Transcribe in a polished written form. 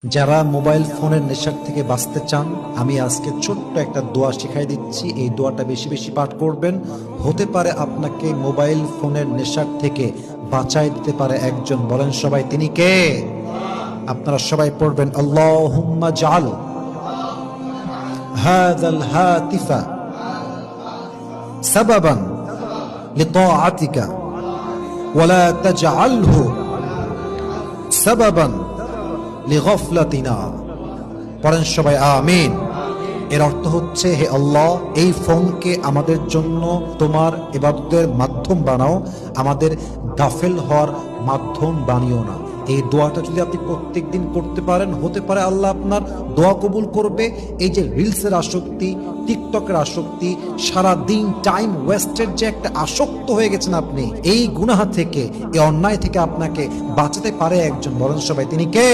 যারা মোবাইল ফোনের নেশার থেকে বাঁচতে চান, আমি আজকে ছোট্ট একটা দোয়া শিখাই দিচ্ছি। এই দোয়াটা বেশি বেশি পাঠ করবেন। হতে পারে আপনাকে মোবাইল ফোনের নেশার থেকে বাঁচাই দিতে পারে একজন। বলেন সবাই, তিনি কে? আপনারা সবাই পড়বেন, আল্লাহুম্মা জাল হাযাল হাতিফা সাবাবান লিতাআতিকা ওয়ালা তাজআলহু সাবাবান লিগফলাতিনা। পড়েন সবাই আমিন। এর অর্থ হচ্ছে, হে আল্লাহ, এই ফোনকে আমাদের জন্য তোমার ইবাদতের মাধ্যম বানাও, আমাদের গাফেল হওয়ার মাধ্যম বানিও না। এই দোয়াটা যদি আপনি প্রত্যেকদিন করতে পারেন, হতে পারে আল্লাহ আপনার দোয়া কবুল করবে। এই যে রিলসের আসক্তি, টিকটকের আসক্তি, সারা দিন টাইম ওয়েস্টের যে একটা আসক্ত হয়ে গেছেন আপনি, এই গুনাহ থেকে, এই অন্যায় থেকে আপনাকে বাঁচাতে পারে একজন। বলেন সবাই, তিনি কে?